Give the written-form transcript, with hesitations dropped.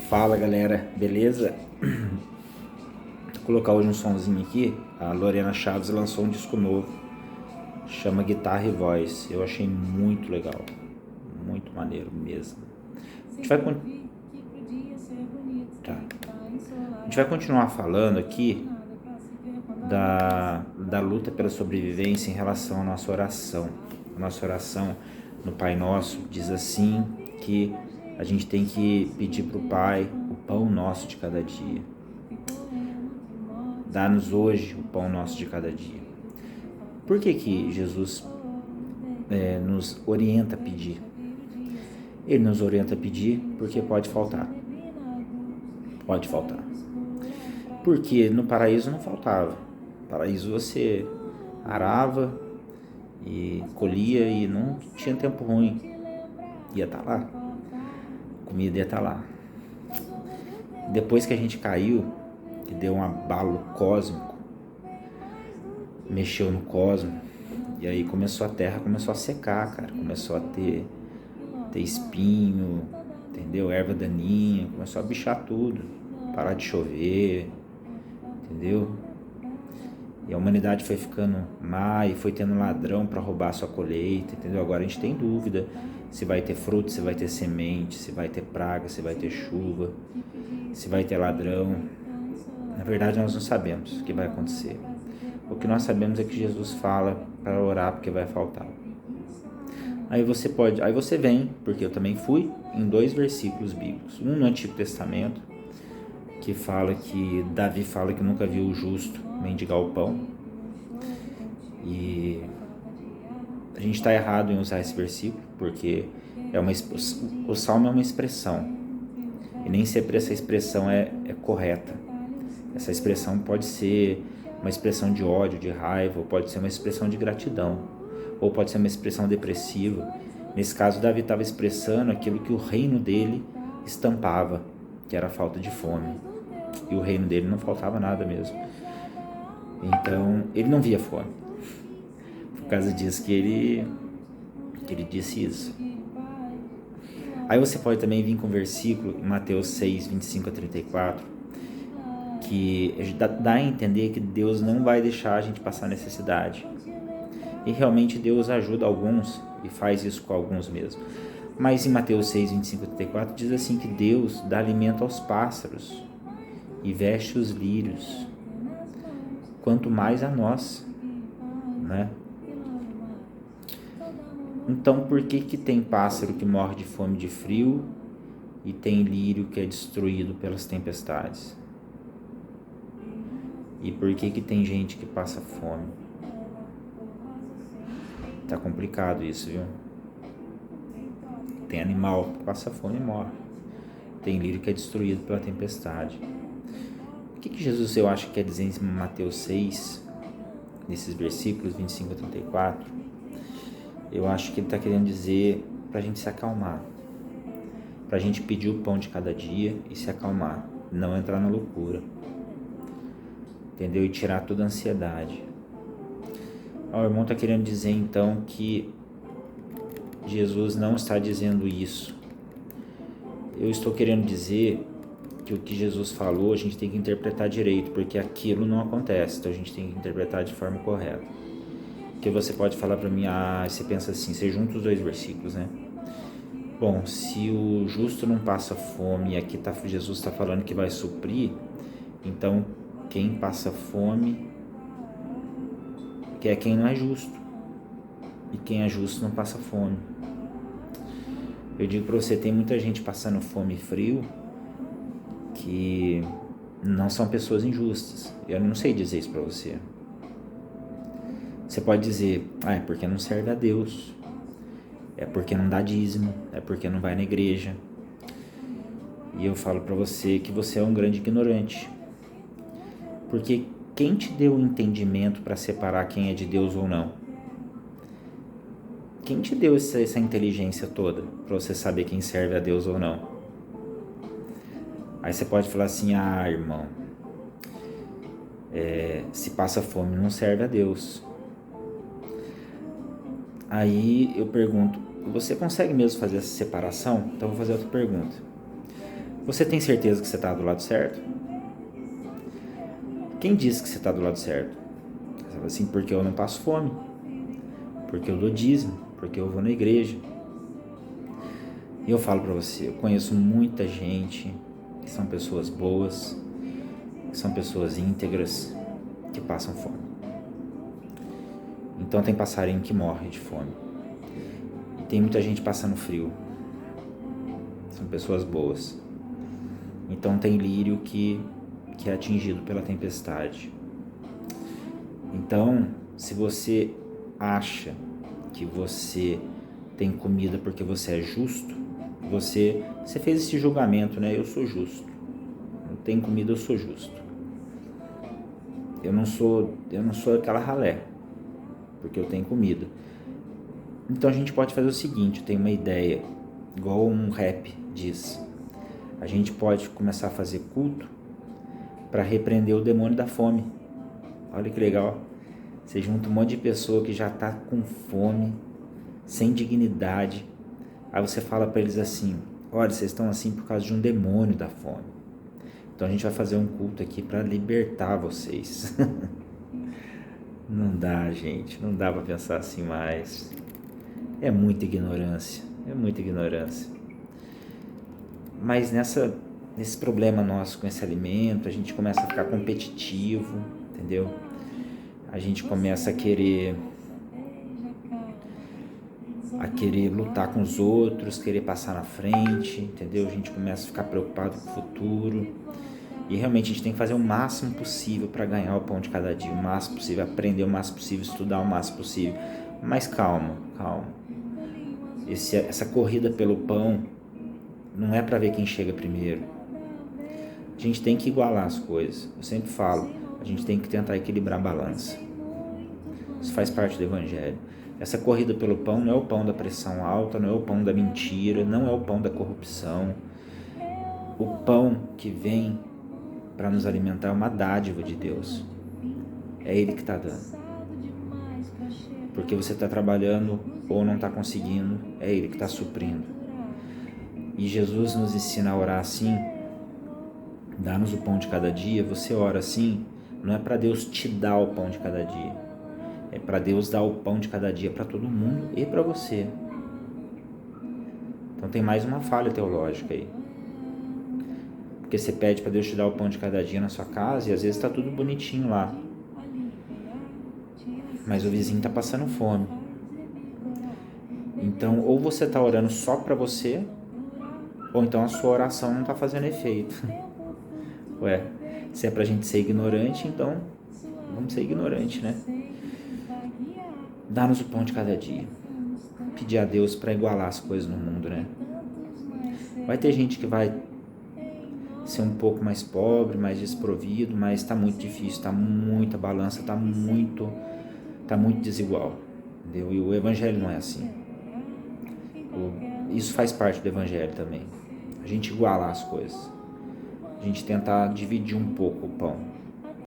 Fala galera, beleza? Vou colocar hoje um sonzinho aqui. A Lorena Chaves lançou um disco novo, chama Guitarra e Voz. Eu achei muito legal, muito maneiro mesmo. A gente vai, tá. A gente vai continuar falando aqui da luta pela sobrevivência em relação à nossa oração. A nossa oração no Pai Nosso diz assim que a gente tem que pedir para o Pai o pão nosso de cada dia. Dá-nos hoje o pão nosso de cada dia. Por que Jesus nos orienta a pedir? Ele nos orienta a pedir porque pode faltar. Pode faltar. Porque no paraíso não faltava. No paraíso você arava e colhia e não tinha tempo ruim. Ia estar lá. A comida ia estar lá. Depois que a gente caiu, que deu um abalo cósmico, mexeu no cosmos, e aí a terra começou a secar, cara, começou a ter espinho, entendeu? Erva daninha, começou a bichar tudo, parar de chover, entendeu? E a humanidade foi ficando má e foi tendo ladrão para roubar a sua colheita, entendeu? Agora a gente tem dúvida se vai ter fruto, se vai ter semente, se vai ter praga, se vai ter chuva, se vai ter ladrão. Na verdade nós não sabemos o que vai acontecer. O que nós sabemos é que Jesus fala para orar porque vai faltar. Aí você vem, porque eu também fui, em 2 versículos bíblicos. Um no Antigo Testamento, que fala que Davi fala que nunca viu o justo mendigar o pão. E a gente está errado em usar esse versículo, porque o salmo é uma expressão. E nem sempre essa expressão é correta. Essa expressão pode ser uma expressão de ódio, de raiva, ou pode ser uma expressão de gratidão, ou pode ser uma expressão depressiva. Nesse caso, Davi estava expressando aquilo que o reino dele estampava, que era a falta de fome. E o reino dele não faltava nada mesmo. Então, ele não via fome. Por causa disso que ele disse isso. Aí você pode também vir com o versículo em Mateus 6, 25 a 34, que dá a entender que Deus não vai deixar a gente passar necessidade. E realmente Deus ajuda alguns e faz isso com alguns mesmo. Mas em Mateus 6, 25 a 34 diz assim que Deus dá alimento aos pássaros e veste os lírios, quanto mais a nós, né? Então por que tem pássaro que morre de fome e de frio e tem lírio que é destruído pelas tempestades? E por que tem gente que passa fome? Tá complicado isso, viu? Tem animal que passa fome e morre. Tem lírio que é destruído pela tempestade. O que Jesus, eu acho, quer dizer em Mateus 6, nesses versículos 25 a 34? Eu acho que ele está querendo dizer para a gente se acalmar, para a gente pedir o pão de cada dia e se acalmar, não entrar na loucura, entendeu? E tirar toda a ansiedade. O irmão está querendo dizer então que Jesus não está dizendo isso. Eu estou querendo dizer que o que Jesus falou a gente tem que interpretar direito, porque aquilo não acontece, então a gente tem que interpretar de forma correta. Porque você pode falar para mim, você pensa assim, você junta os 2 versículos, né? Bom, se o justo não passa fome e aqui Jesus está falando que vai suprir, então quem passa fome que é quem não é justo, e quem é justo não passa fome. Eu digo para você, tem muita gente passando fome e frio que não são pessoas injustas. Eu não sei dizer isso para você. Você pode dizer, é porque não serve a Deus, é porque não dá dízimo, é porque não vai na igreja. E eu falo para você que você é um grande ignorante, porque quem te deu o entendimento para separar quem é de Deus ou não? Quem te deu essa inteligência toda para você saber quem serve a Deus ou não? Aí você pode falar assim, irmão, se passa fome não serve a Deus. Aí eu pergunto, você consegue mesmo fazer essa separação? Então eu vou fazer outra pergunta. Você tem certeza que você está do lado certo? Quem disse que você está do lado certo? Você fala assim, porque eu não passo fome, porque eu dou dízimo, porque eu vou na igreja. E eu falo para você, eu conheço muita gente que são pessoas boas, que são pessoas íntegras, que passam fome. Então tem passarinho que morre de fome. E tem muita gente passando frio. São pessoas boas. Então tem lírio que é atingido pela tempestade. Então, se você acha que você tem comida porque você é justo, você fez esse julgamento, né? Eu sou justo. Não tem comida, eu sou justo. Eu não sou aquela ralé, porque eu tenho comida. Então a gente pode fazer o seguinte, eu tenho uma ideia, igual um rap diz. A gente pode começar a fazer culto para repreender o demônio da fome. Olha que legal. Você junta um monte de pessoa que já está com fome, sem dignidade. Aí você fala para eles assim, olha, vocês estão assim por causa de um demônio da fome. Então a gente vai fazer um culto aqui para libertar vocês. Não dá, gente, não dá para pensar assim mais. É muita ignorância, Mas nesse problema nosso com esse alimento, a gente começa a ficar competitivo, entendeu? A gente começa a querer lutar com os outros, querer passar na frente, entendeu? A gente começa a ficar preocupado com o futuro. E realmente a gente tem que fazer o máximo possível para ganhar o pão de cada dia, o máximo possível, aprender o máximo possível, estudar o máximo possível. Mas calma. Essa corrida pelo pão não é para ver quem chega primeiro. A gente tem que igualar as coisas. Eu sempre falo, a gente tem que tentar equilibrar a balança. Isso faz parte do Evangelho. Essa corrida pelo pão não é o pão da pressão alta, não é o pão da mentira, não é o pão da corrupção. O pão que vem para nos alimentar é uma dádiva de Deus. É Ele que está dando. Porque você está trabalhando ou não está conseguindo, é Ele que está suprindo. E Jesus nos ensina a orar assim, dá-nos o pão de cada dia. Você ora assim, não é para Deus te dar o pão de cada dia, é para Deus dar o pão de cada dia para todo mundo e para você. Então tem mais uma falha teológica aí. Porque você pede para Deus te dar o pão de cada dia na sua casa e às vezes está tudo bonitinho lá. Mas o vizinho está passando fome. Então, ou você está orando só para você, ou então a sua oração não está fazendo efeito. Ué, se é pra gente ser ignorante, então vamos ser ignorante, né? Dá-nos o pão de cada dia. Pedir a Deus para igualar as coisas no mundo, né? Vai ter gente que vai ser um pouco mais pobre, mais desprovido, mas está muito difícil, está muita balança, está muito desigual, entendeu? E o Evangelho não é assim. Isso faz parte do Evangelho também. A gente igualar as coisas. A gente tentar dividir um pouco o pão.